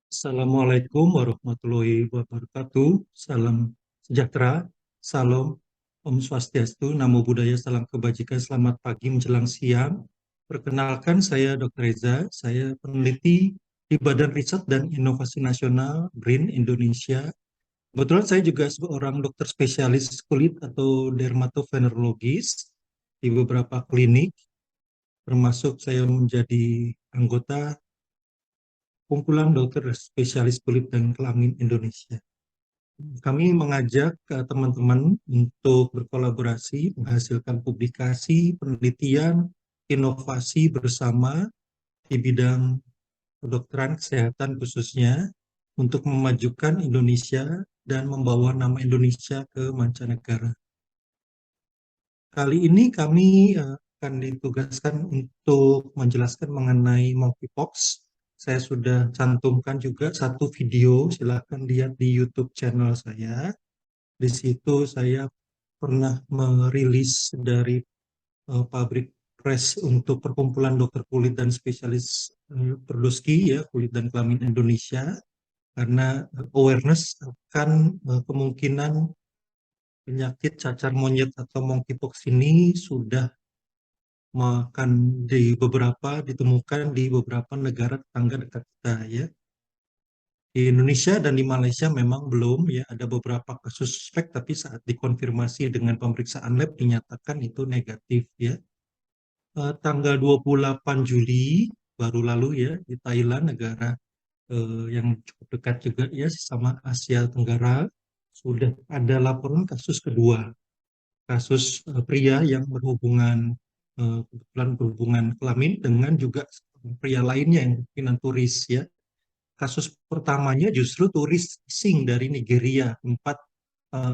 Assalamualaikum warahmatullahi wabarakatuh. Salam sejahtera, salam, Om Swastiastu, Namo Buddhaya, salam kebajikan, selamat pagi menjelang siang. Perkenalkan, saya Dr. Reza, saya peneliti di Badan Riset dan Inovasi Nasional BRIN Indonesia. Kebetulan saya juga seorang dokter spesialis kulit atau dermatovenerologis di beberapa klinik, termasuk saya menjadi anggota kumpulan dokter spesialis kulit dan kelamin Indonesia. Kami mengajak teman-teman untuk berkolaborasi, menghasilkan publikasi, penelitian, inovasi bersama di bidang kedokteran kesehatan khususnya untuk memajukan Indonesia dan membawa nama Indonesia ke mancanegara. Kali ini kami akan ditugaskan untuk menjelaskan mengenai monkeypox. Saya sudah cantumkan juga satu video, silahkan lihat di YouTube channel saya. Di situ saya pernah merilis dari pabrik press untuk Perkumpulan Dokter Kulit dan Spesialis Perdoski ya, Kulit dan Kelamin Indonesia, karena awareness akan kemungkinan penyakit cacar monyet atau monkeypox ini sudah makan ditemukan di beberapa negara tetangga dekat kita ya. Di Indonesia dan di Malaysia memang belum ya, ada beberapa kasus suspek, tapi saat dikonfirmasi dengan pemeriksaan lab dinyatakan itu negatif ya. Tanggal 28 Juli baru lalu ya, di Thailand, negara yang cukup dekat juga ya sama Asia Tenggara, sudah ada laporan kasus kedua, kasus pria yang kebetulan berhubungan kelamin dengan juga pria lainnya yang mungkinan turis ya. Kasus pertamanya justru turis asing dari Nigeria, tempat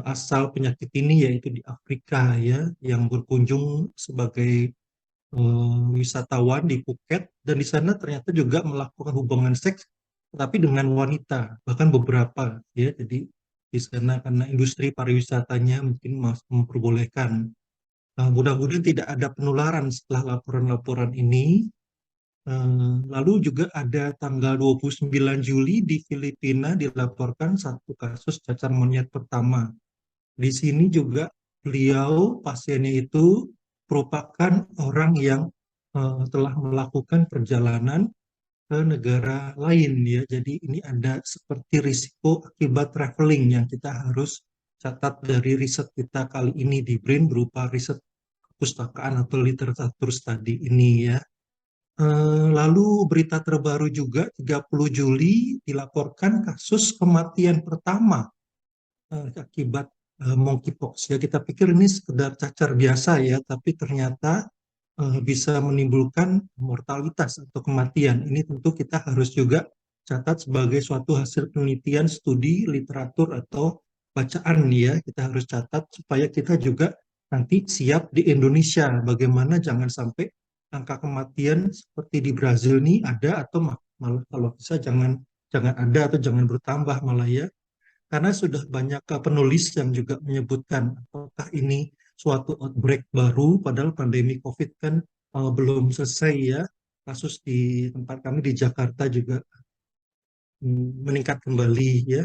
asal penyakit ini yaitu di Afrika ya, yang berkunjung sebagai wisatawan di Phuket, dan di sana ternyata juga melakukan hubungan seks tapi dengan wanita, bahkan beberapa ya. Jadi di sana karena industri pariwisatanya mungkin masih memperbolehkan. Mudah-mudahan tidak ada penularan setelah laporan-laporan ini. Lalu juga ada tanggal 29 Juli di Filipina dilaporkan satu kasus cacar monyet pertama. Di sini juga beliau, pasiennya itu merupakan orang yang telah melakukan perjalanan ke negara lain ya. Jadi ini ada seperti risiko akibat traveling yang kita harus catat dari riset kita kali ini di BRIN berupa riset perpustakaan atau literatur studi ini ya. Lalu berita terbaru juga 30 Juli dilaporkan kasus kematian pertama akibat monkeypox ya. Kita pikir ini sekedar cacar biasa ya, tapi ternyata bisa menimbulkan mortalitas atau kematian. Ini tentu kita harus juga catat sebagai suatu hasil penelitian, studi, literatur atau bacaan ya. Kita harus catat supaya kita juga nanti siap di Indonesia. Bagaimana jangan sampai angka kematian seperti di Brazil ini ada, atau malah kalau bisa jangan jangan ada atau jangan bertambah malah ya, karena sudah banyak penulis yang juga menyebutkan apakah ini suatu outbreak baru, padahal pandemi COVID kan belum selesai ya. Kasus di tempat kami di Jakarta juga meningkat kembali ya.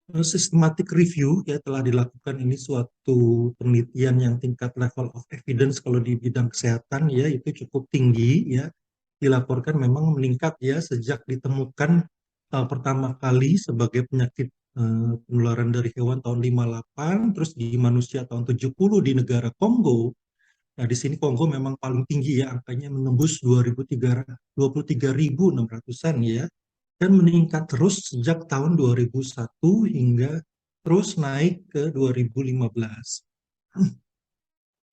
Systematic review ya telah dilakukan, ini suatu penelitian yang tingkat level of evidence kalau di bidang kesehatan ya itu cukup tinggi ya, dilaporkan memang meningkat ya sejak ditemukan pertama kali sebagai penyakit penularan dari hewan tahun 58, terus di manusia tahun 70 di negara Kongo. Nah, di sini Kongo memang paling tinggi ya, angkanya menembus 23.600-an ya, dan meningkat terus sejak tahun 2001 hingga terus naik ke 2015.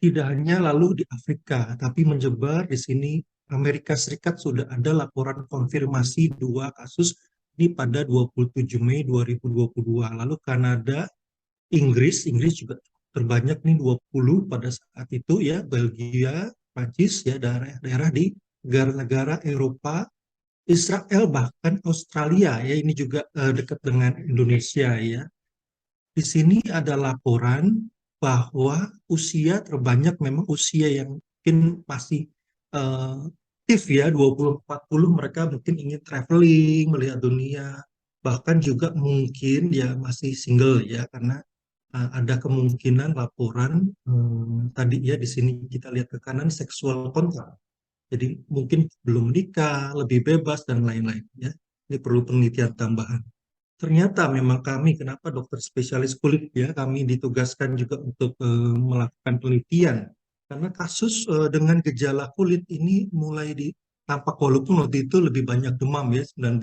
Tidak hanya lalu di Afrika, tapi menyebar di sini. Amerika Serikat sudah ada laporan konfirmasi dua kasus ini pada 27 Mei 2022. Lalu Kanada, Inggris juga terbanyak nih 20 pada saat itu ya, Belgia, Prancis ya, daerah-daerah di negara-negara Eropa, Israel, bahkan Australia ya, ini juga dekat dengan Indonesia ya. Di sini ada laporan bahwa usia terbanyak memang usia yang mungkin masih uh, aktif ya, 20-40 mereka mungkin ingin traveling, melihat dunia, bahkan juga mungkin ya masih single ya, karena ada kemungkinan laporan tadi ya di sini kita lihat ke kanan seksual kontak. Jadi mungkin belum menikah, lebih bebas dan lain-lain ya. Ini perlu penelitian tambahan. Ternyata memang kami, kenapa dokter spesialis kulit ya, kami ditugaskan juga untuk melakukan penelitian. Karena kasus dengan gejala kulit ini mulai tampak walaupun waktu itu lebih banyak demam ya 19.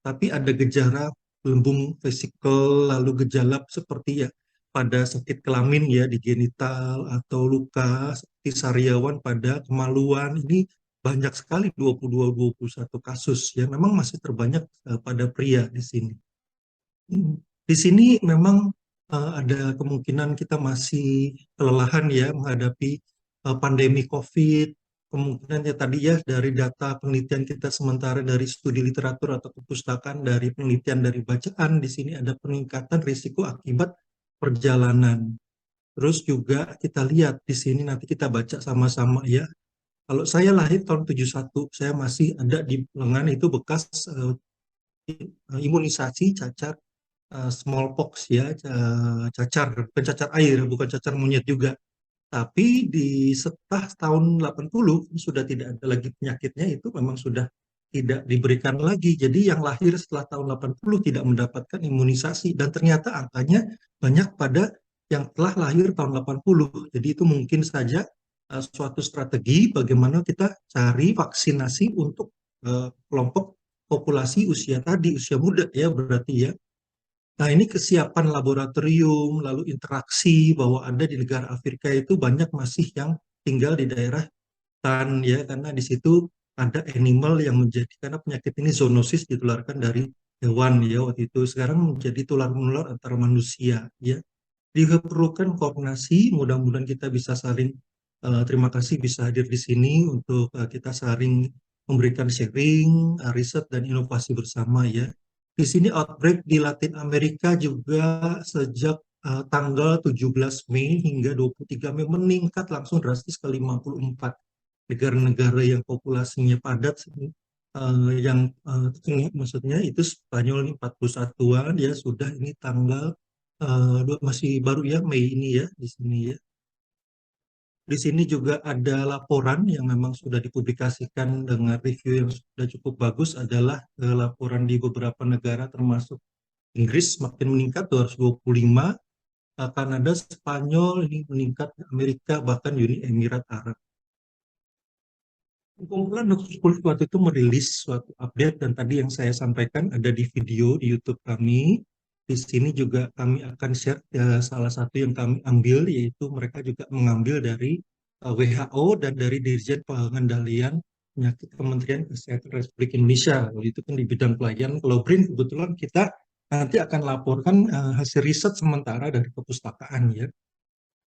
Tapi ada gejala gelembung vesikel, lalu gejala seperti ya pada sakit kelamin ya di genital atau luka seperti sariawan pada kemaluan. Ini banyak sekali 22-21 kasus ya. Memang masih terbanyak pada pria di sini. Di sini memang ada kemungkinan kita masih kelelahan ya menghadapi pandemi COVID. Kemungkinan ya tadi ya dari data penelitian kita sementara dari studi literatur atau perpustakaan dari penelitian dari bacaan di sini ada peningkatan risiko akibat perjalanan. Terus juga kita lihat di sini nanti kita baca sama-sama ya. Kalau saya lahir tahun 71, saya masih ada di lengan itu bekas imunisasi cacar smallpox ya, cacar, bukan cacar air, bukan cacar monyet juga. Tapi setelah tahun 80 sudah tidak ada lagi penyakitnya, itu memang sudah tidak diberikan lagi. Jadi yang lahir setelah tahun 80 tidak mendapatkan imunisasi dan ternyata angkanya banyak pada yang telah lahir tahun 80. Jadi itu mungkin saja suatu strategi bagaimana kita cari vaksinasi untuk kelompok populasi usia tadi, usia muda ya berarti ya. Nah, ini kesiapan laboratorium, lalu interaksi bahwa ada di negara Afrika itu banyak masih yang tinggal di daerah hutan ya, karena di situ ada animal yang menjadi, karena penyakit ini zoonosis ditularkan dari hewan ya waktu itu, sekarang menjadi tular menular antara manusia ya. Diperlukan koordinasi, mudah-mudahan kita bisa saling, terima kasih bisa hadir di sini untuk kita saling memberikan sharing, riset dan inovasi bersama ya. Di sini outbreak di Latin Amerika juga sejak tanggal 17 Mei hingga 23 Mei meningkat langsung drastis ke 54 negara-negara yang populasinya padat yang maksudnya itu Spanyol ini 41-an ya sudah ini tanggal masih baru ya Mei ini ya di sini ya. Di sini juga ada laporan yang memang sudah dipublikasikan dengan review yang sudah cukup bagus adalah laporan di beberapa negara termasuk Inggris makin meningkat 225, Kanada, Spanyol ini meningkat, Amerika bahkan Uni Emirat Arab. Kumpulan dokter kulit waktu itu merilis suatu update dan tadi yang saya sampaikan ada di video di YouTube kami. Di sini juga kami akan share salah satu yang kami ambil yaitu mereka juga mengambil dari WHO dan dari Dirjen Pengendalian Penyakit Kementerian Kesehatan Republik Indonesia. Kalau itu kan di bidang pelayanan. Kalau BRIN kebetulan kita nanti akan laporkan hasil riset sementara dari perpustakaan ya,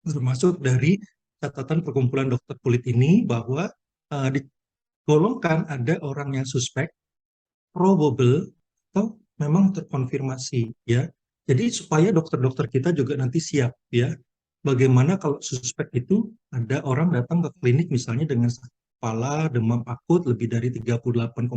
termasuk dari catatan perkumpulan dokter kulit ini bahwa di golongkan ada orang yang suspek, probable, atau memang terkonfirmasi ya. Jadi supaya dokter-dokter kita juga nanti siap ya. Bagaimana kalau suspek itu ada orang datang ke klinik misalnya dengan sakit kepala, demam akut lebih dari 38,5,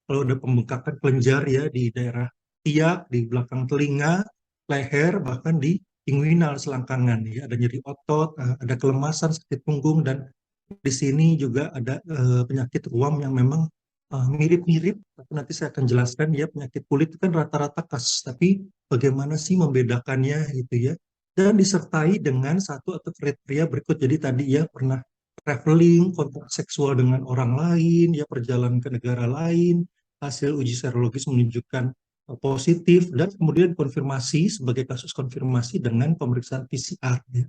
kalau ada pembengkakan kelenjar ya di daerah tiak, di belakang telinga, leher, bahkan di inguinal selangkangan ya, ada nyeri otot, ada kelemasan, sakit punggung dan di sini juga ada penyakit ruam yang memang mirip-mirip, tapi nanti saya akan jelaskan ya penyakit kulit itu kan rata-rata kasus, tapi bagaimana sih membedakannya gitu ya. Dan disertai dengan satu atau kriteria berikut. Jadi tadi ya pernah traveling, kontak seksual dengan orang lain, ya perjalanan ke negara lain, hasil uji serologis menunjukkan positif, dan kemudian konfirmasi sebagai kasus konfirmasi dengan pemeriksaan PCR. Ya.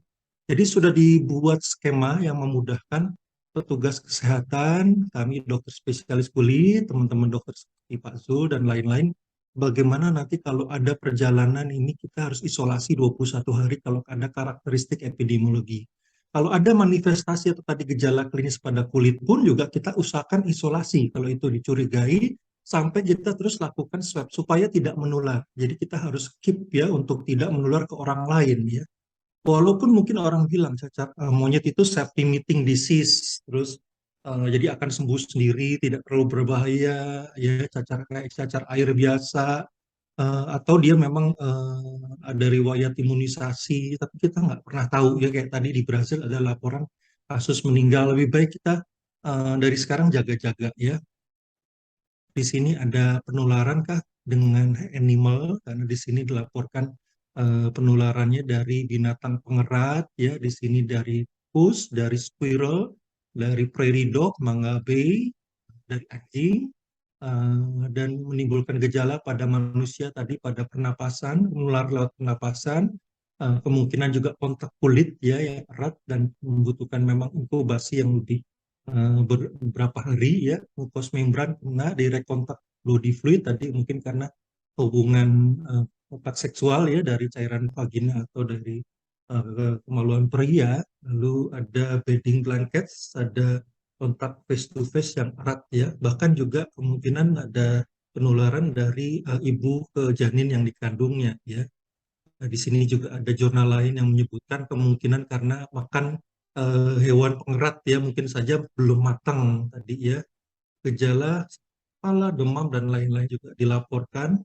Jadi sudah dibuat skema yang memudahkan petugas kesehatan, kami dokter spesialis kulit, teman-teman dokter seperti Pak Zul dan lain-lain, bagaimana nanti kalau ada perjalanan ini kita harus isolasi 21 hari kalau ada karakteristik epidemiologi. Kalau ada manifestasi atau tadi gejala klinis pada kulit pun juga kita usahakan isolasi kalau itu dicurigai sampai kita terus lakukan swab supaya tidak menular. Jadi kita harus keep ya untuk tidak menular ke orang lain ya. Walaupun mungkin orang bilang cacar monyet itu self-limiting disease, terus jadi akan sembuh sendiri, tidak terlalu berbahaya, ya cacar kayak cacar air biasa, atau dia memang ada riwayat imunisasi, tapi kita nggak pernah tahu ya kayak tadi di Brasil ada laporan kasus meninggal. Lebih baik kita dari sekarang jaga-jaga ya. Di sini ada penularan kah dengan animal karena di sini dilaporkan penularannya dari binatang pengerat ya, di sini dari pus, dari squirrel, dari prairie dog, manga bay, dari anjing, dan menimbulkan gejala pada manusia tadi pada pernapasan, menular lewat pernapasan, kemungkinan juga kontak kulit ya yang erat dan membutuhkan memang inkubasi yang lebih beberapa hari ya, mucous membran kena direct kontak body fluid tadi mungkin karena hubungan kontak seksual ya dari cairan vagina atau dari kemaluan pria, lalu ada bedding blankets, ada kontak face to face yang erat ya, bahkan juga kemungkinan ada penularan dari ibu ke janin yang dikandungnya ya. Nah, di sini juga ada jurnal lain yang menyebutkan kemungkinan karena makan hewan pengerat ya, mungkin saja belum matang tadi ya. Gejala kepala, demam dan lain-lain juga dilaporkan.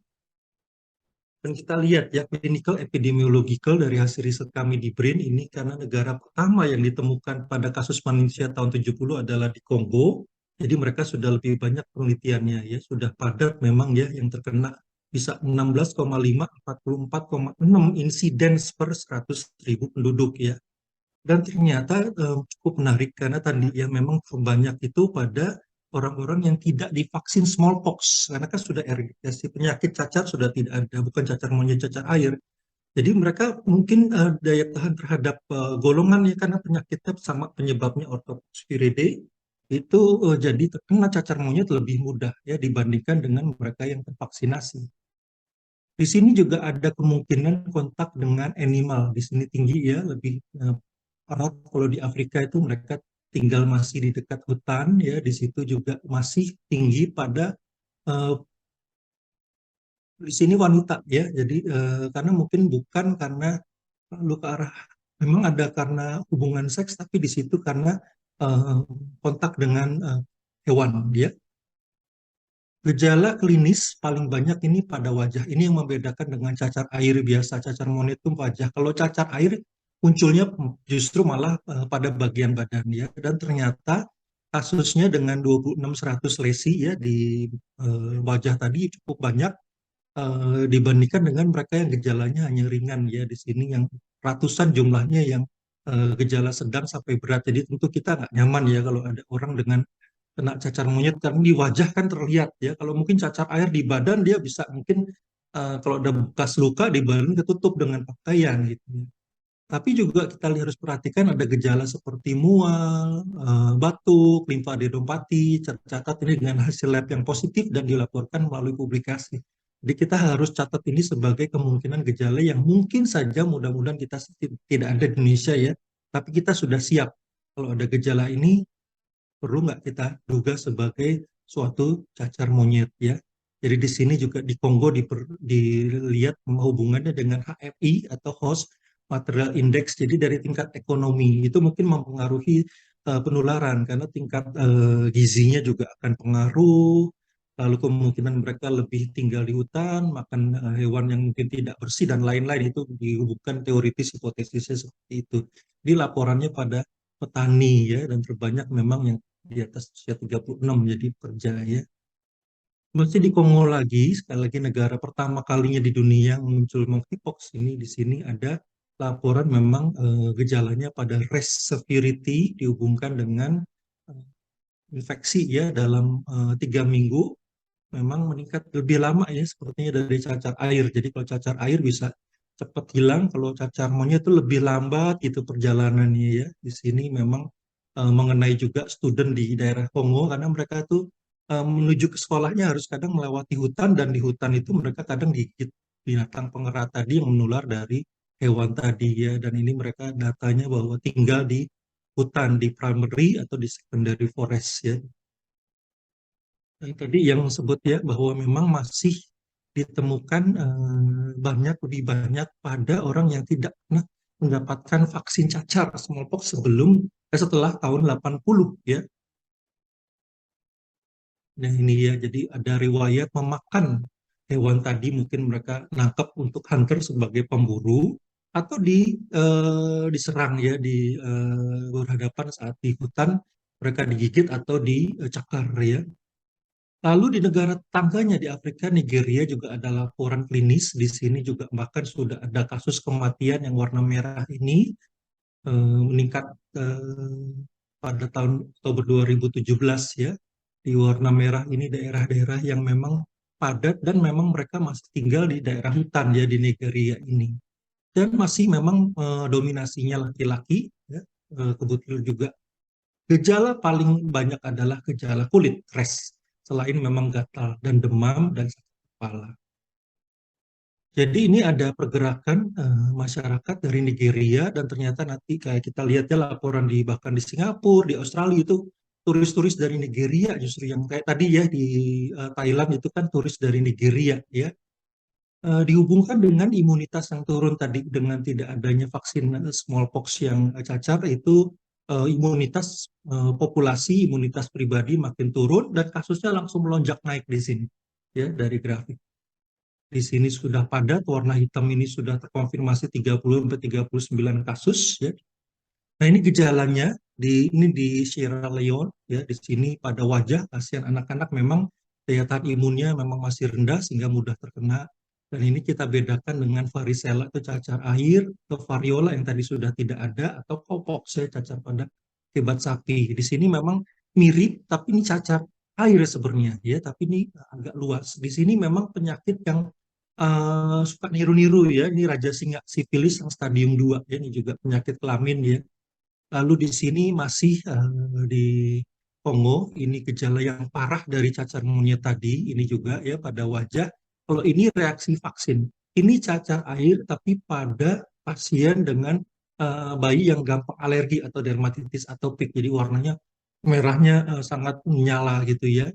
Dan kita lihat ya clinical epidemiological dari hasil riset kami di BRIN ini karena negara pertama yang ditemukan pada kasus manusia tahun 70 adalah di Kongo. Jadi mereka sudah lebih banyak penelitiannya ya, sudah padat memang ya yang terkena bisa 16,5 44,6 insiden per 100.000 penduduk ya. Dan ternyata cukup menarik karena tadi ya memang terbanyak itu pada orang-orang yang tidak divaksin smallpox karena kan sudah eradikasi penyakit cacar sudah tidak ada, bukan cacar monyet, cacar air. Jadi mereka mungkin daya tahan terhadap golongan ya karena penyakitnya sama penyebabnya Orthopoxviridae itu jadi terkena cacar monyet lebih mudah ya dibandingkan dengan mereka yang tervaksinasi. Di sini juga ada kemungkinan kontak dengan animal. Di sini tinggi ya, lebih erat. Kalau di Afrika itu mereka tinggal masih di dekat hutan ya, di situ juga masih tinggi pada eh, di sini wanita ya. Jadi karena mungkin bukan karena lu ke arah memang ada karena hubungan seks, tapi di situ karena eh, kontak dengan hewan ya. Gejala klinis paling banyak ini pada wajah. Ini yang membedakan dengan cacar air biasa. Cacar monyet itu wajah. Kalau cacar air munculnya justru malah pada bagian badan ya. Dan ternyata kasusnya dengan 26.100 lesi ya di wajah tadi cukup banyak dibandingkan dengan mereka yang gejalanya hanya ringan ya. Di sini yang ratusan jumlahnya yang gejala sedang sampai berat. Jadi tentu kita nggak nyaman ya kalau ada orang dengan kena cacar monyet karena di wajah kan terlihat ya. Kalau mungkin cacar air di badan dia bisa mungkin kalau ada bekas luka di badan ketutup dengan pakaian gitu ya. Tapi juga kita harus perhatikan ada gejala seperti mual, batuk, limfadenopati, tercatat ini dengan hasil lab yang positif dan dilaporkan melalui publikasi. Jadi kita harus catat ini sebagai kemungkinan gejala yang mungkin saja mudah-mudahan kita tidak ada di Indonesia ya, tapi kita sudah siap. Kalau ada gejala ini perlu nggak kita duga sebagai suatu cacar monyet ya. Jadi di sini juga di Kongo dilihat hubungannya dengan HMI atau Host Material Index. Jadi dari tingkat ekonomi itu mungkin mempengaruhi penularan karena tingkat gizinya juga akan pengaruh. Lalu kemungkinan mereka lebih tinggal di hutan, makan hewan yang mungkin tidak bersih dan lain-lain itu dihubungkan teoritis hipotesisnya seperti itu. Di laporannya pada petani ya dan terbanyak memang yang di atas usia 36 jadi pekerja ya. Masih di Kongo lagi, sekali lagi negara pertama kalinya di dunia yang muncul monkeypox ini di sini ada laporan memang gejalanya pada rash severity dihubungkan dengan eh, infeksi ya dalam 3 minggu memang meningkat lebih lama ya sepertinya dari cacar air. Jadi kalau cacar air bisa cepat hilang, kalau cacar monyet itu lebih lambat itu perjalanannya ya. Di sini memang mengenai juga student di daerah Kongo karena mereka tuh menuju ke sekolahnya harus kadang melewati hutan dan di hutan itu mereka kadang digigit binatang pengerat tadi yang menular dari hewan tadi ya. Dan ini mereka datanya bahwa tinggal di hutan di primary atau di secondary forest ya. Dan tadi yang sebut ya bahwa memang masih ditemukan banyak lebih banyak pada orang yang tidak pernah mendapatkan vaksin cacar smallpox setelah tahun 80 ya. Nah ini ya, jadi ada riwayat memakan hewan tadi, mungkin mereka nangkap untuk hunter sebagai pemburu, atau diserang ya, berhadapan saat di hutan, mereka digigit atau dicakar ya. Lalu di negara tetangganya di Afrika, Nigeria juga ada laporan klinis. Di sini juga bahkan sudah ada kasus kematian yang warna merah ini meningkat eh, pada tahun Oktober 2017 ya. Di warna merah ini daerah-daerah yang memang padat dan memang mereka masih tinggal di daerah hutan ya di Nigeria ini. Dan masih memang dominasinya laki-laki ya. Kebetulan juga gejala paling banyak adalah gejala kulit, rash. Selain memang gatal dan demam dan sakit kepala. Jadi ini ada pergerakan masyarakat dari Nigeria, dan ternyata nanti kayak kita lihat ya laporan di bahkan di Singapura, di Australia itu turis-turis dari Nigeria justru yang kayak tadi ya di Thailand itu kan turis dari Nigeria ya. Dihubungkan dengan imunitas yang turun tadi dengan tidak adanya vaksin smallpox yang cacar itu imunitas populasi, imunitas pribadi makin turun dan kasusnya langsung melonjak naik di sini ya dari grafik. Di sini sudah padat, warna hitam ini sudah terkonfirmasi 30 sampai 39 kasus ya. Nah, ini gejalanya ini di Sierra Leone ya, di sini pada wajah kasihan anak-anak memang daya tahan imunnya memang masih rendah sehingga mudah terkena. Dan ini kita bedakan dengan varicella atau cacar air, atau variola yang tadi sudah tidak ada, atau cowpox ya, cacar pada akibat sapi. Di sini memang mirip tapi ini cacar air sebenarnya ya, tapi ini agak luas. Di sini memang penyakit yang suka niru-niru ya, ini Raja Singa sifilis yang stadium 2 ya, ini juga penyakit kelamin ya. Lalu di sini masih di Kongo, ini gejala yang parah dari cacar monyet tadi, ini juga ya pada wajah. Kalau ini reaksi vaksin, ini cacar air tapi pada pasien dengan bayi yang gampang alergi atau dermatitis atopik, jadi warnanya merahnya sangat menyala gitu ya.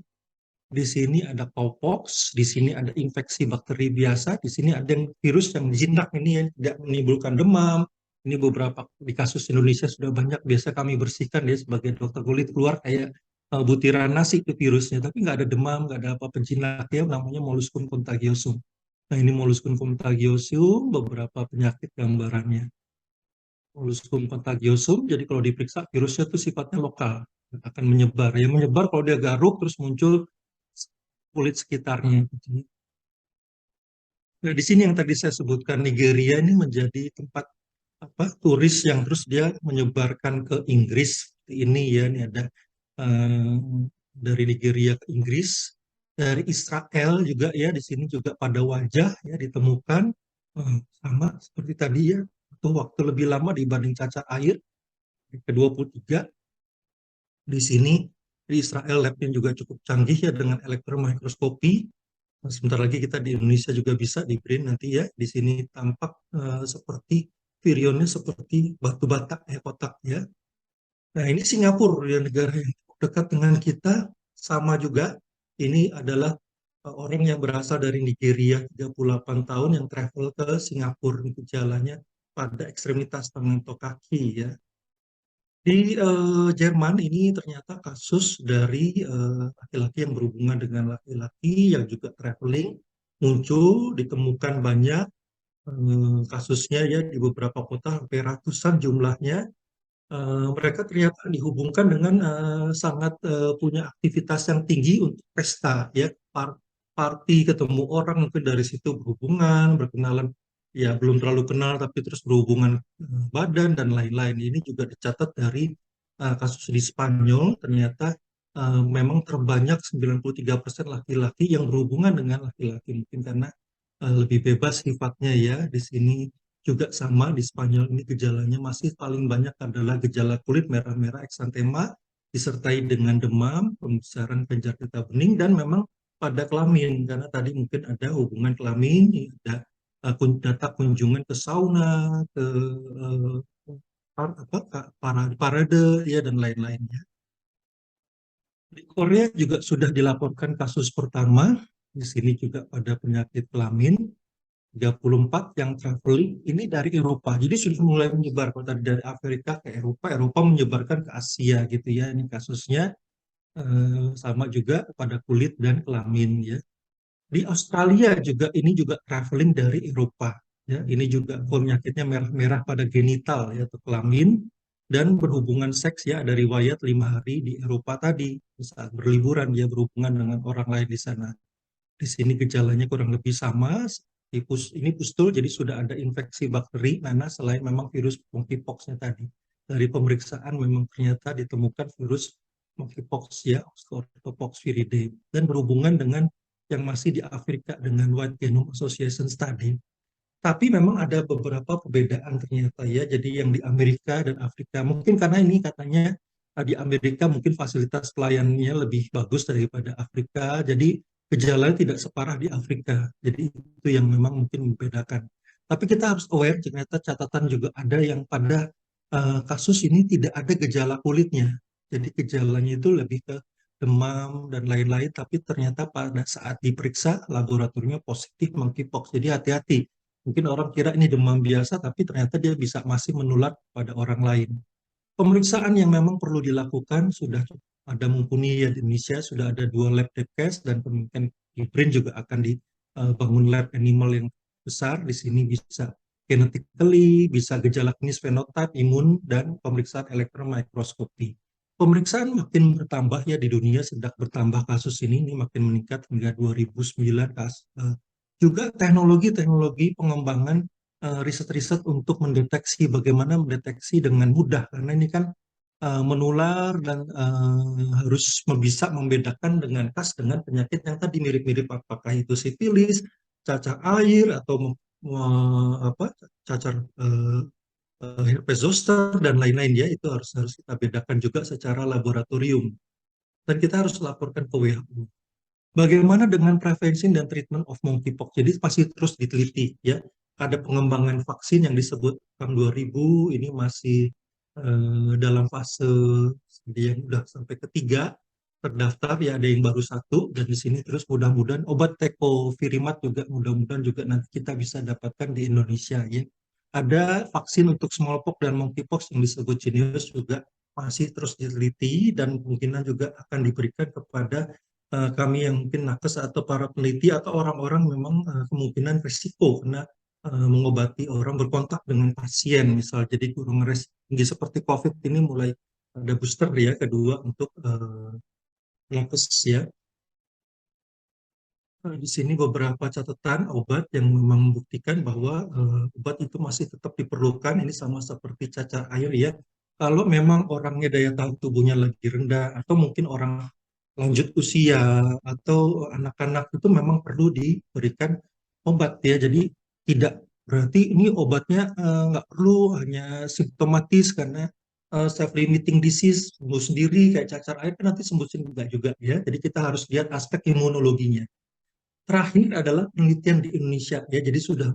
Di sini ada cowpox, di sini ada infeksi bakteri biasa, di sini ada yang virus yang jinak ini yang tidak menimbulkan demam. Ini beberapa di kasus Indonesia sudah banyak, biasa kami bersihkan ya sebagai dokter kulit, keluar kayak butiran nasi itu virusnya, tapi nggak ada demam, nggak ada apa penjinak ya, namanya molluscum contagiosum. Nah ini molluscum contagiosum, beberapa penyakit gambarannya. Molluscum contagiosum, jadi kalau diperiksa virusnya itu sifatnya lokal, akan menyebar. Ya menyebar kalau dia garuk terus muncul kulit sekitarnya. Nah, di sini yang tadi saya sebutkan Nigeria ini menjadi tempat apa turis yang terus dia menyebarkan ke Inggris. Ini ya, ini ada eh, dari Nigeria ke Inggris, dari Israel juga ya, di sini juga pada wajah ya ditemukan sama seperti tadi ya, itu waktu lebih lama dibanding cacar air ke-23. Di sini di Israel labnya juga cukup canggih ya dengan elektron mikroskopi. Nah, sebentar lagi kita di Indonesia juga bisa di print nanti ya. Di sini tampak seperti virionnya seperti batu bata ya, kotak ya. Nah ini Singapura ya, negara yang dekat dengan kita, sama juga. Ini adalah orang yang berasal dari Nigeria 38 tahun yang travel ke Singapura. Ini gejalanya pada ekstremitas tangan atau kaki ya. Di Jerman ini ternyata kasus dari laki-laki yang berhubungan dengan laki-laki yang juga traveling muncul, ditemukan banyak kasusnya ya di beberapa kota sampai ratusan jumlahnya. Mereka ternyata dihubungkan dengan sangat punya aktivitas yang tinggi untuk pesta ya, party, ketemu orang mungkin dari situ berhubungan, berkenalan ya belum terlalu kenal tapi terus berhubungan badan dan lain-lain. Ini juga dicatat dari kasus di Spanyol, ternyata memang terbanyak 93% laki-laki yang berhubungan dengan laki-laki, mungkin karena lebih bebas sifatnya ya. Di sini juga sama, di Spanyol ini gejalanya masih paling banyak adalah gejala kulit merah-merah eksantema disertai dengan demam, pembesaran kelenjar getah bening, dan memang pada kelamin karena tadi mungkin ada hubungan kelamin, ada data kunjungan ke sauna, ke uh, parade ya dan lain-lainnya. Di Korea juga sudah dilaporkan kasus pertama. Di sini juga pada penyakit kelamin. 34 yang traveling ini dari Eropa. Jadi sudah mulai menyebar. Kalau tadi dari Afrika ke Eropa, Eropa menyebarkan ke Asia gitu ya. Ini kasusnya. sama juga pada kulit dan kelamin ya. Di Australia juga ini juga traveling dari Eropa ya. Ini juga penyakitnya merah-merah pada genital ya atau kelamin dan berhubungan seks ya, ada riwayat 5 hari di Eropa tadi saat berliburan dia berhubungan dengan orang lain di sana. Di sini gejalanya kurang lebih sama. Ini pustul, jadi sudah ada infeksi bakteri nanas selain memang virus monkeypox-nya tadi. Dari pemeriksaan memang ternyata ditemukan virus monkeypox ya, Orthopox viridae, dan berhubungan dengan yang masih di Afrika dengan White Genome Association Study. Tapi memang ada beberapa perbedaan ternyata ya. Jadi yang di Amerika dan Afrika, mungkin karena ini katanya di Amerika mungkin fasilitas pelayanannya lebih bagus daripada Afrika. Jadi gejalanya tidak separah di Afrika. Jadi itu yang memang mungkin membedakan. Tapi kita harus aware, ternyata catatan juga ada yang pada kasus ini tidak ada gejala kulitnya. Jadi gejalanya itu lebih ke demam dan lain-lain, tapi ternyata pada saat diperiksa laboratoriumnya positif monkeypox. Jadi hati-hati. Mungkin orang kira ini demam biasa, tapi ternyata dia bisa masih menular pada orang lain. Pemeriksaan yang memang perlu dilakukan sudah ada mumpuni ya di Indonesia, sudah ada 2 lab test dan kemungkinan di BRIN juga akan dibangun lab animal yang besar. Di sini bisa genetically, bisa gejala klinis fenotype, imun, dan pemeriksaan elektron mikroskopi. Pemeriksaan makin bertambah ya di dunia, sedang bertambah kasus ini makin meningkat hingga 2009 kasus. Juga teknologi-teknologi pengembangan riset-riset untuk mendeteksi bagaimana mendeteksi dengan mudah karena ini kan menular dan harus bisa membedakan dengan khas dengan penyakit yang tadi mirip-mirip apakah itu sifilis, cacar air atau apa cacar herpes zoster dan lain-lain ya itu harus harus kita bedakan juga secara laboratorium dan kita harus laporkan ke WHO. Bagaimana dengan prevention dan treatment of monkeypox? Jadi masih terus diteliti ya. Ada pengembangan vaksin yang disebut tahun 2000 ini masih dalam fase yang sudah sampai ketiga terdaftar ya ada yang baru satu dan di sini terus mudah-mudahan obat tecovirimat juga mudah-mudahan juga nanti kita bisa dapatkan di Indonesia ya. Ada vaksin untuk smallpox dan monkeypox yang disebut Jynneos juga masih terus diteliti dan kemungkinan juga akan diberikan kepada kami yang mungkin nakes atau para peneliti atau orang-orang memang kemungkinan risiko kena mengobati orang berkontak dengan pasien misal jadi kurang resiko tinggi seperti COVID ini mulai ada booster ya kedua untuk nakes ya. Di sini beberapa catatan obat yang memang membuktikan bahwa obat itu masih tetap diperlukan. Ini sama seperti cacar air ya. Kalau memang orangnya daya tahan tubuhnya lagi rendah atau mungkin orang lanjut usia atau anak-anak itu memang perlu diberikan obat ya. Jadi tidak berarti ini obatnya nggak perlu hanya simptomatis karena self-limiting disease sembuh sendiri kayak cacar air kan nanti sembuh sendiri juga ya. Jadi kita harus lihat aspek imunologinya. Terakhir adalah penelitian di Indonesia ya. Jadi sudah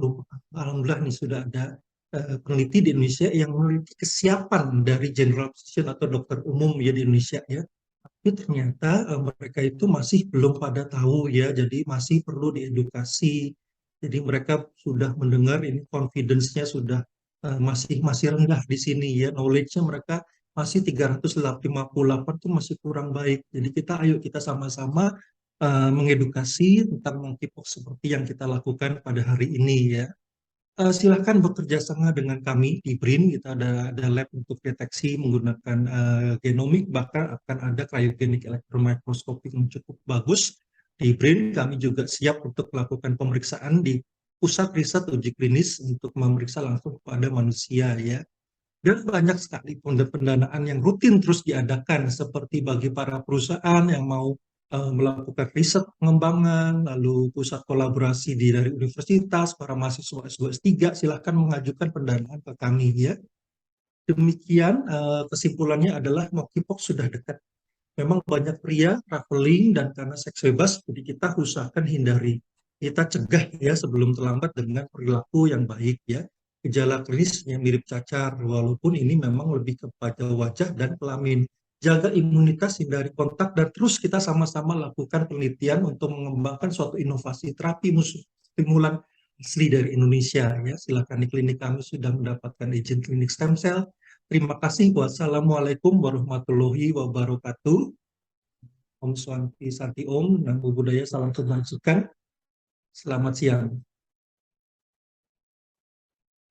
alhamdulillah nih sudah ada peneliti di Indonesia yang meneliti kesiapan dari general physician atau dokter umum ya di Indonesia ya. Tapi ternyata mereka itu masih belum pada tahu ya. Jadi masih perlu diedukasi. Jadi mereka sudah mendengar ini confidence-nya sudah masih masih rendah di sini ya. Knowledge-nya mereka masih 358 itu masih kurang baik. Jadi kita sama-sama mengedukasi tentang monkeypox seperti yang kita lakukan pada hari ini ya. Silakan bekerja sama dengan kami di BRIN, kita ada lab untuk deteksi menggunakan genomik, bahkan akan ada cryogenic electron microscopy yang cukup bagus. Di BRIN kami juga siap untuk melakukan pemeriksaan di pusat riset uji klinis untuk memeriksa langsung kepada manusia ya. Dan banyak sekali pendanaan yang rutin terus diadakan seperti bagi para perusahaan yang mau melakukan riset pengembangan, lalu pusat kolaborasi dari universitas, para mahasiswa S2, S3, silahkan mengajukan pendanaan ke kami ya. Demikian kesimpulannya adalah monkeypox sudah dekat. Memang banyak pria traveling dan karena seks bebas, jadi kita usahakan hindari. Kita cegah ya sebelum terlambat dengan perilaku yang baik ya. Gejala klinis yang mirip cacar, walaupun ini memang lebih kepada wajah dan kelamin. Jaga imunitas, hindari kontak, dan terus kita sama-sama lakukan penelitian untuk mengembangkan suatu inovasi terapi musuh stimulan asli dari Indonesia. Ya, silakan di klinik kami sudah mendapatkan izin klinik stem cell. Terima kasih. Wassalamualaikum warahmatullahi wabarakatuh. Om Swanti Santi Om, Namo Buddhaya, salam kebajikan. Selamat siang.